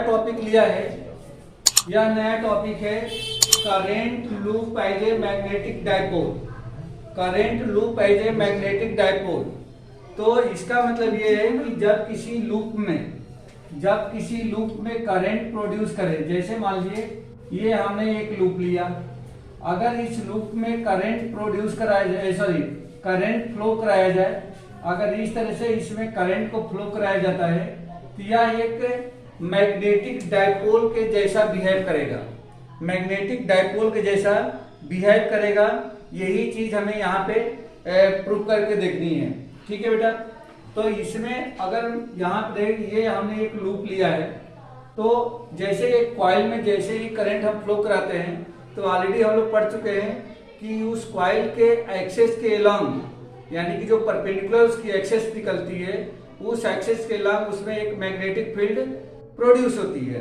Topic लिया है। यह नया टॉपिक है current loop as a magnetic dipole. Current loop as a magnetic dipole. तो इसका मतलब ये है कि जब किसी लूप में करंट प्रोड्यूस करे, जैसे मान लीजिए ये हमने एक लूप लिया, अगर इस लूप में करंट प्रोड्यूस कराया जाए, करंट फ्लो कराया जाए, अगर इस तरह से इसमें करंट को फ्लो कराया जाता है तो यह एक मैग्नेटिक डाइपोल के जैसा बिहेव करेगा। मैग्नेटिक डाइपोल के जैसा बिहेव करेगा। यही चीज हमें यहाँ पे प्रूव करके देखनी है। ठीक है बेटा। तो इसमें अगर यहाँ पे ये हमने एक लूप लिया है, तो जैसे एक कॉइल में जैसे ही करंट हम फ्लो कराते हैं, तो ऑलरेडी हम लोग पढ़ चुके हैं कि उस कॉइल के एक्सेस के अलोंग, यानी कि जो परपेंडिकुलर उसकी एक्सेस निकलती है, उस एक्सेस के अलोंग उसमें एक मैग्नेटिक फील्ड प्रोड्यूस होती है।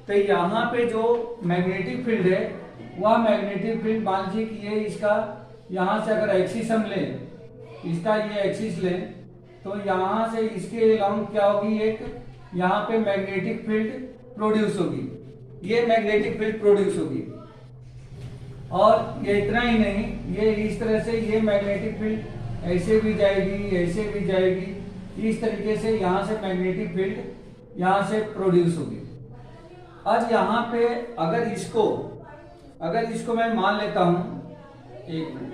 तो यहाँ पे जो मैग्नेटिक फील्ड है, वह मैग्नेटिक फील्ड मान लीजिए कि ये इसका यहाँ से अगर एक्सिस हम लें, इसका ये एक्सिस लें, तो यहाँ से इसके अलोंग क्या होगी, एक यहाँ पे मैग्नेटिक फील्ड प्रोड्यूस होगी। ये मैग्नेटिक फील्ड प्रोड्यूस होगी। और ये इतना ही नहीं, ये इस तरह से ये मैग्नेटिक फील्ड ऐसे भी जाएगी, ऐसे भी जाएगी, इस तरीके से यहाँ से मैग्नेटिक फील्ड यहाँ से प्रोड्यूस होगी। आज यहाँ पे अगर इसको मैं मान लेता हूं, एक मिनट,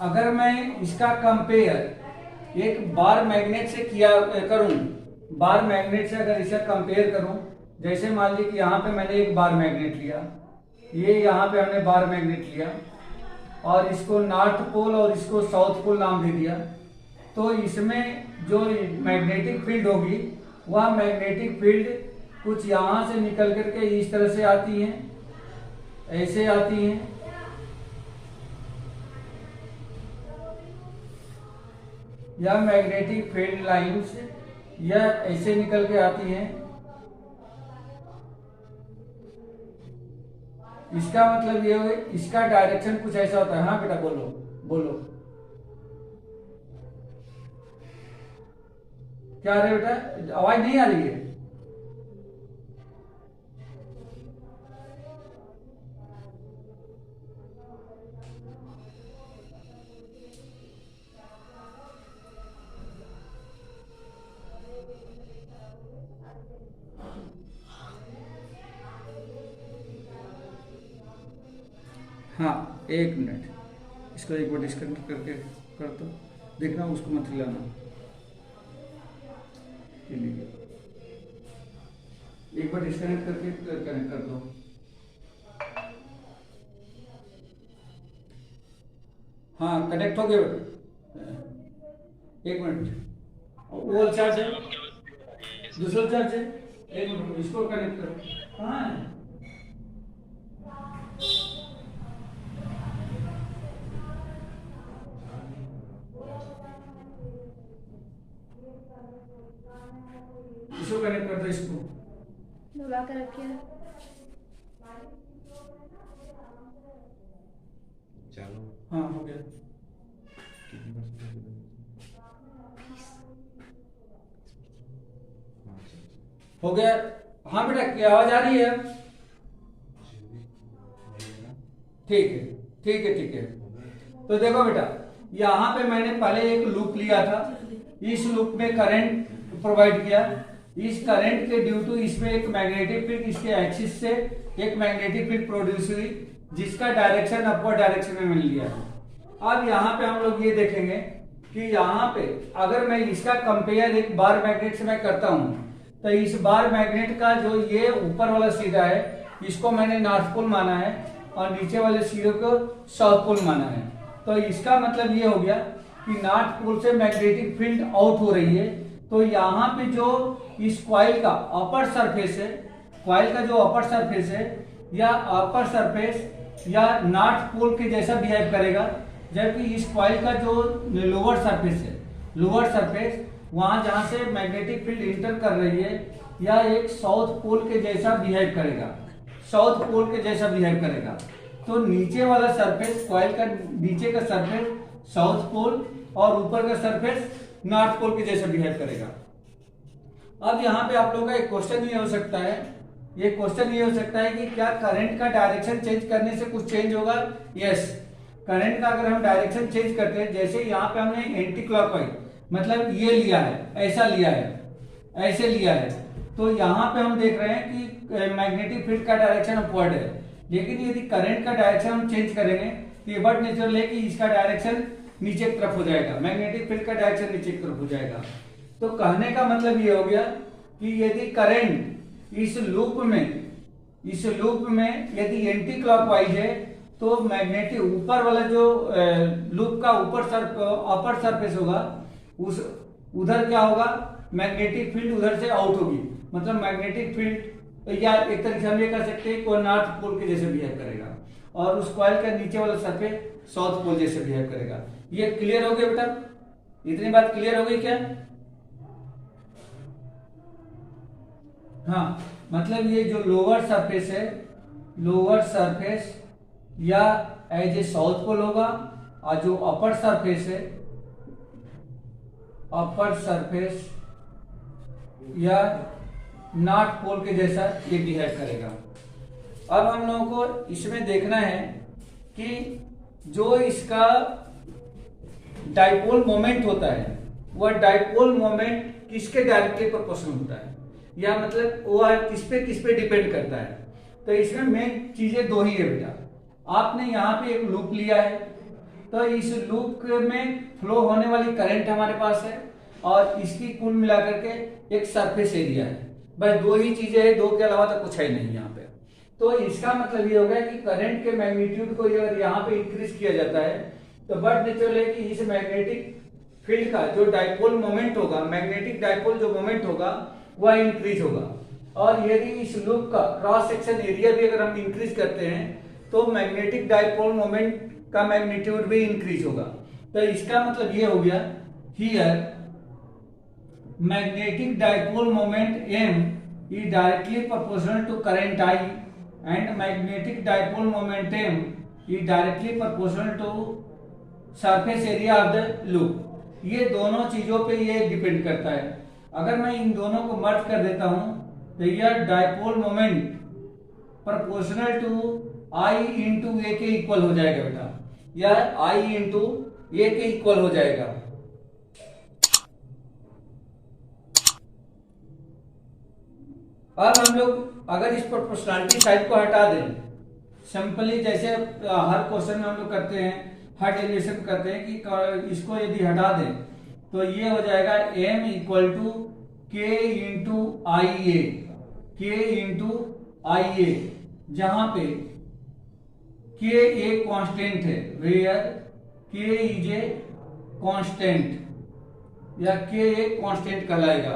अगर मैं इसका कंपेयर एक बार मैग्नेट से किया करूं, बार मैग्नेट से अगर इसका कंपेयर करूं, जैसे मान लीजिए कि यहाँ पे मैंने एक बार मैग्नेट लिया, ये यहाँ पे हमने बार मैग्नेट लिया और इसको नॉर्थ पोल और इसको साउथ पोल नाम दे दिया। तो इसमें जो मैग्नेटिक फील्ड होगी, वह मैग्नेटिक फील्ड कुछ यहाँ से निकल करके इस तरह से आती है, ऐसे आती है, यह मैग्नेटिक फील्ड लाइंस यह ऐसे निकल के आती हैं। इसका मतलब ये है, इसका डायरेक्शन कुछ ऐसा होता है। हाँ बेटा बोलो बोलो, क्या आ रहा है बेटा? आवाज नहीं आ रही है? हाँ एक मिनट, इसको एक बार डिस्कनेक्ट करके कर दो, देखना उसको मत हिलाना। एक बार डिस्कनेक्ट करके कनेक्ट कर दो। हाँ कनेक्ट हो गया बेटा। एक मिनट, वो चार्ज है, दूसरा चार्ज है, एक मिनट इसको कनेक्ट करो। कहाँ है? इसको कनेक्ट कर दो, इसको दबा कर रखिए। चलो हाँ हो गया, हो गया। हाँ बेटा क्या आवाज आ रही है? ठीक है ठीक है ठीक है। तो देखो बेटा, यहाँ पे मैंने पहले एक लूप लिया था, इस लूप में करंट प्रोवाइड किया। इस करंट के ड्यू टू इसमें एक मैग्नेटिक फील्ड, इसके एक्सिस से एक मैग्नेटिक फील्ड प्रोड्यूस हुई, जिसका डायरेक्शन अपवर्ड डायरेक्शन में मिल लिया। अब यहाँ पे हम लोग ये देखेंगे कि यहाँ पे अगर मैं इसका कंपेयर एक बार मैग्नेट से मैं करता हूँ, तो इस बार मैग्नेट का जो ये ऊपर वाला सिरा है, इसको मैंने नॉर्थ पोल माना है और नीचे वाले सिरे को साउथ पोल माना है। तो इसका मतलब ये हो गया कि नॉर्थ पोल से मैग्नेटिक फील्ड आउट हो रही है। तो यहाँ पे जो इस कॉइल का अपर सरफेस है, कॉइल का जो अपर सरफेस है, या अपर सरफेस या नॉर्थ पोल के जैसा बिहेव करेगा, जबकि इस कॉइल का जो लोअर सरफेस है, लोअर सरफेस वहां जहां से मैग्नेटिक फील्ड इंटर कर रही है, या एक साउथ पोल के जैसा बिहेव करेगा, साउथ पोल के जैसा बिहेव करेगा। तो नीचे वाला सरफेस, कॉइल का नीचे का सरफेस साउथ पोल और ऊपर का सरफेस नॉर्थ पोल के जैसा बिहेव करेगा। अब यहाँ पे आप लोगों का एक क्वेश्चन ये हो सकता है, ये क्वेश्चन ये हो सकता है कि क्या करंट का डायरेक्शन चेंज करने से कुछ चेंज होगा? यस, करंट का अगर हम डायरेक्शन चेंज करते हैं, जैसे यहाँ पे हमने एंटी क्लॉकवाइज मतलब ये लिया है, ऐसा लिया है, ऐसे लिया है, तो यहाँ पे हम देख रहे हैं कि मैग्नेटिक फील्ड का डायरेक्शन अपवर्ड है। लेकिन यदि करंट का डायरेक्शन हम चेंज करेंगे तो ये बट नेचुरल है कि इसका डायरेक्शन नीचे की तरफ हो जाएगा, मैग्नेटिक फील्ड का डायरेक्शन नीचे की तरफ हो जाएगा। तो कहने का मतलब ये हो गया कि यदि करंट इस लूप में यदि एंटी क्लॉकवाइज है तो मैग्नेटिक ऊपर वाला जो लूप का अपर सरफेस होगा, उस उधर क्या होगा, मैग्नेटिक फील्ड उधर से आउट होगी, मतलब मैग्नेटिक फील्ड या एक तरीके से हम ये कर सकते हैं कोई नॉर्थ पोल के जैसे बिहेव करेगा और उस कॉइल का नीचे वाला सरफेस साउथ पोल जैसे बिहेव करेगा। ये क्लियर हो गया बेटा? इतनी बात क्लियर हो गई क्या? हाँ, मतलब ये जो लोअर सरफेस है, लोअर सरफेस या एज ए साउथ पोल होगा और जो अपर सरफेस है, अपर सरफेस या नॉर्थ पोल के जैसा ये बिहेव करेगा। अब हम लोगों को इसमें देखना है कि जो इसका डाइपोल मोमेंट होता है वह डाइपोल मोमेंट किसके डायरेक्टली प्रोपोर्शनल होता है, या मतलब वह किस पे डिपेंड करता है। तो इसमें मेन चीजें दो ही है बेटा। आपने यहाँ पे एक लूप लिया है, तो इस लूप में फ्लो होने वाली करंट हमारे पास है और इसकी कुल मिलाकर के एक सरफेस एरिया है। बस दो ही चीजें हैं, दो के अलावा तो कुछ है नहीं यहाँ पे। तो इसका मतलब ये हो गया कि करंट के मैग्नीट्यूड को अगर यहाँ पे इंक्रीज किया जाता है तो बट नेचुरल है कि इस मैग्नेटिक फील्ड का जो डाइपोल मोमेंट होगा, मैग्नेटिक डाइपोल जो मोमेंट होगा वह इंक्रीज होगा। और यदि इस लूप का क्रॉस सेक्शन एरिया भी अगर हम इंक्रीज करते हैं तो मैग्नेटिक डाइपोल मोमेंट का मैग्नीट्यूड भी इंक्रीज होगा। तो इसका मतलब ये हो गया, here magnetic dipole moment M is directly proportional to current I and magnetic dipole moment M is directly proportional to surface area of the loop। ये दोनों चीजों पे ये डिपेंड करता है। अगर मैं इन दोनों को मर्ज कर देता हूं तो यह dipole moment proportional to I into A K equal हो जाएगा बेटा, यह I into A K equal हो जाएगा। अब हम लोग अगर इस प्रोपोर्शनलिटी साइड को हटा दें, सिंपली जैसे हर क्वेश्चन में हम लोग करते हैं, हर डेरिवेशन करते हैं कि इसको यदि हटा दें तो ये हो जाएगा m इक्वल टू के इंटू आई ए, के इंटू आई ए, जहां पे के एक कांस्टेंट है, वेयर के इज ए कांस्टेंट या के एक कांस्टेंट कहलाएगा।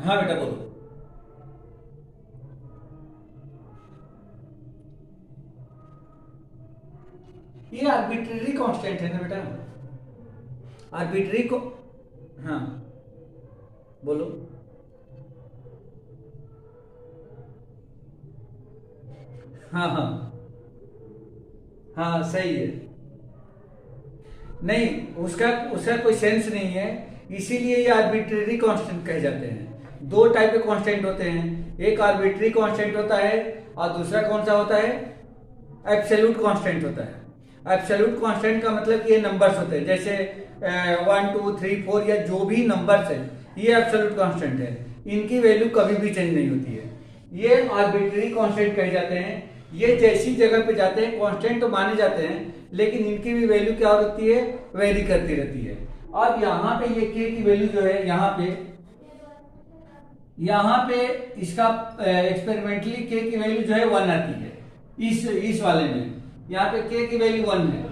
हाँ बेटा बोलो। ये आर्बिट्रेरी कांस्टेंट है ना बेटा, आर्बिट्रेरी को। हाँ बोलो। हाँ हाँ हाँ सही है। नहीं, उसका कोई सेंस नहीं है, इसीलिए ये आर्बिट्रेरी कांस्टेंट कहे जाते हैं। दो टाइप के कांस्टेंट होते हैं, एक आर्बिट्रेरी कांस्टेंट होता है और दूसरा कौन सा होता है, एब्सोल्यूट कांस्टेंट होता है। एब्सोल्यूट कांस्टेंट का मतलब कि ये नंबर्स होते हैं, जैसे 1 2 3 4 या जो भी नंबर्स है ये एब्सोल्यूट कांस्टेंट है, इनकी वैल्यू कभी भी चेंज नहीं होती है। ये आर्बिट्रेरी कांस्टेंट कहे जाते हैं। ये जैसी जगह पे जाते हैं कांस्टेंट तो माने जाते हैं, लेकिन इनकी भी वैल्यू क्या होती है, वेरी करती रहती है। अब यहाँ पे ये के की वैल्यू जो है, यहाँ पे इसका एक्सपेरिमेंटली के की वैल्यू जो है 1 आती है। इस वाले में यहाँ पे के की वैल्यू 1 है,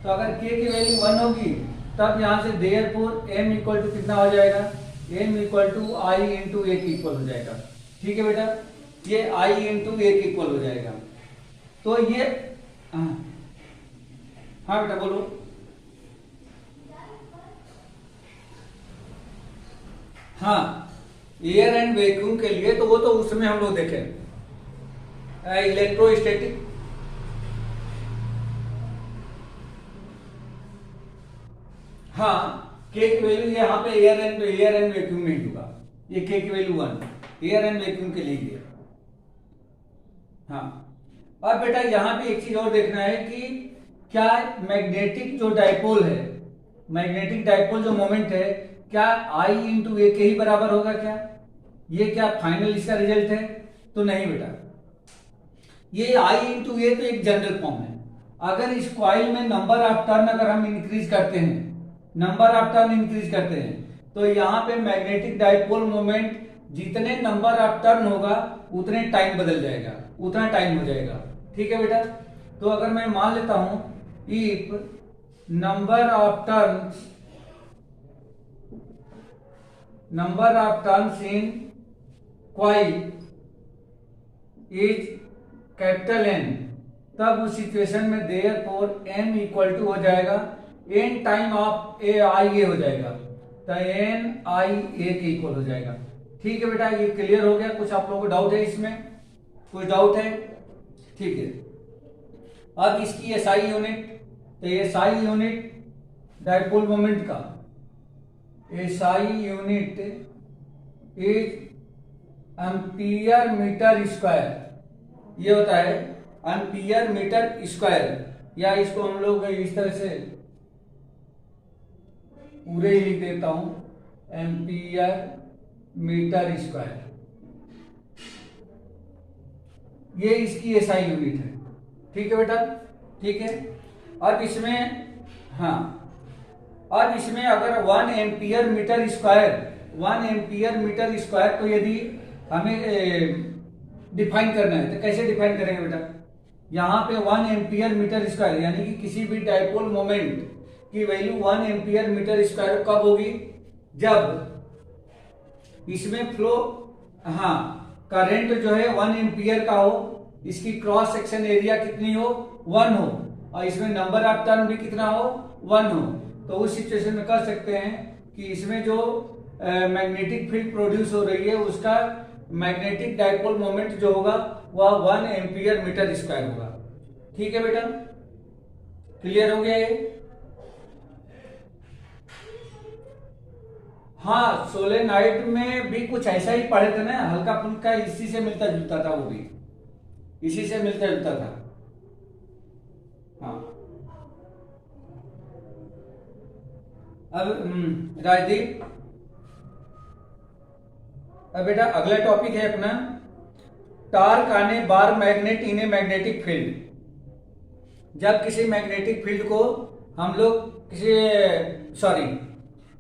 तो अगर के की वैल्यू 1 होगी तब यहाँ से देयरफॉर m इक्वल टू कितना हो जाएगा, m equal to I into A K equal हो जाएगा। ठीक है बेटा, ये आई इंटू ए के इक्वल हो जाएगा। तो ये हाँ बेटा बोलो। हाँ, एयर एंड वैक्यूम के लिए तो वो तो उसमें हम लोग देखें इलेक्ट्रोस्टैटिक, हाँ के की वैल्यू यहाँ पे एयर एंड वैक्यूम में ही होगा, ये के की वैल्यू 1 एयर एंड वैक्यूम के लिए। हाँ, अब बेटा यहाँ पे एक चीज और देखना है कि क्या मैग्नेटिक जो डाइपोल है, मैग्नेटिक डाइपोल जो मोमेंट है, क्या आई इंटू ए के ही बराबर होगा क्या? ये क्या फाइनल इसका रिजल्ट है? तो नहीं बेटा, ये आई इंटू ए तो एक जनरल फॉर्म है। अगर इस कॉइल में नंबर ऑफ टर्न अगर हम इंक्रीज करते हैं, नंबर ऑफ टर्न इंक्रीज करते हैं, तो यहाँ पे मैग्नेटिक डाइपोल मोमेंट जितने नंबर ऑफ टर्न होगा उतने टाइम बदल जाएगा, उतना टाइम हो जाएगा। ठीक है बेटा, तो अगर मैं मान लेता हूं if number of turns in coil is capital N, तब उस सिचुएशन में देयरफॉर एन इक्वल टू हो जाएगा एन टाइम ऑफ ए आई ए हो जाएगा, तो एन आई ए के इक्वल हो जाएगा। ठीक है बेटा, ये क्लियर हो गया? कुछ आप लोगों को डाउट है इसमें? कोई डाउट है? ठीक है, अब इसकी एसआई यूनिट, तो एसआई यूनिट डाइपोल मोमेंट का SI unit is ampere metre square, ये होता है एम्पियर मीटर स्क्वायर, या इसको हम लोग इस तरह से पूरे ही लिख देता हूं एम्पियर मीटर स्क्वायर, ये इसकी एसआई यूनिट है। ठीक है बेटा, ठीक है। अब इसमें, हाँ, अब इसमें अगर 1 ampere metre square, 1 ampere metre square को यदि हमें डिफाइन करना है तो कैसे डिफाइन करेंगे बेटा? यहाँ पे 1 एम्पियर मीटर स्क्वायर यानी कि किसी भी डाइपोल मोमेंट की वैल्यू 1 एम्पियर मीटर स्क्वायर कब होगी? जब इसमें फ्लो, हाँ, करंट जो है 1 एम्पियर का हो, इसकी क्रॉस सेक्शन एरिया कितनी हो? 1 हो, और इसमें नंबर ऑफ टर्न भी कितना हो? 1 हो। तो उस सिचुएशन में कर सकते हैं कि इसमें जो मैग्नेटिक फील्ड प्रोड्यूस हो रही है उसका मैग्नेटिक डाइपोल मोमेंट जो होगा वह 1 एम्पियर मीटर स्क्वायर होगा। ठीक है बेटा, क्लियर हो गया ये? हाँ, सोलेनॉइड में भी कुछ ऐसा ही पढ़े थे ना, हल्का फुल्का इसी से मिलता जुलता था, वो भी इसी से मिलता जुलता था। हाँ, अब राजदीप, अब बेटा अगला टॉपिक है अपना torque on A bar magnet in a magnetic field. जब किसी मैग्नेटिक फील्ड को हम लोग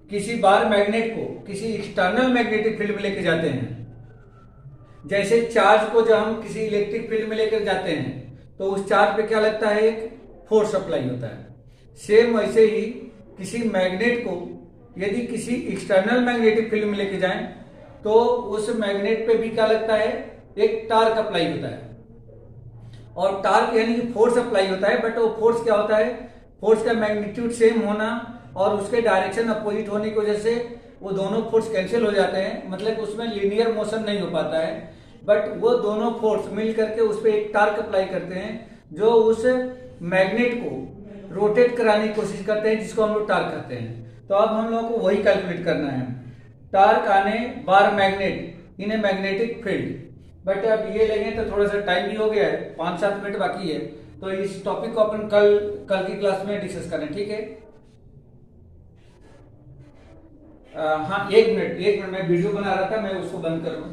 किसी बार मैग्नेट को किसी एक्सटर्नल मैग्नेटिक फील्ड में लेके जाते हैं, जैसे चार्ज को जब हम किसी इलेक्ट्रिक फील्ड में लेकर जाते हैं तो उस चार्ज पे क्या लगता है? एक फोर्स अप्लाई होता है। सेम वैसे ही किसी मैग्नेट को यदि किसी एक्सटर्नल मैग्नेटिक फील्ड में लेके जाएं तो उस मैग्नेट पे भी क्या लगता है? एक टार्क अप्लाई होता है, और टार्क यानी कि फोर्स अप्लाई होता है। बट वो फोर्स क्या होता है? फोर्स का मैग्नीट्यूड सेम होना और उसके डायरेक्शन अपोजिट होने की वजह से वो दोनों फोर्स कैंसिल हो जाते हैं, मतलब उसमें लीनियर मोशन नहीं हो पाता है। बट वो दोनों फोर्स मिल करके उस पर एक टार्क अप्लाई करते हैं जो उस मैग्नेट को रोटेट कराने की कोशिश करते हैं, जिसको हम लोग टार्क कहते हैं। तो अब हम लोगों को वही कैलकुलेट करना है, torque on A bar magnet in a magnetic field. But अब ये लेंगे तो थोड़ा सा टाइम भी हो गया है, 5-7 मिनट बाकी है, तो इस टॉपिक को अपन कल की क्लास में डिस्कस करें। ठीक है? हाँ, 1 मिनट मैं वीडियो बना रहा था, मैं उसको बंद कर लूं।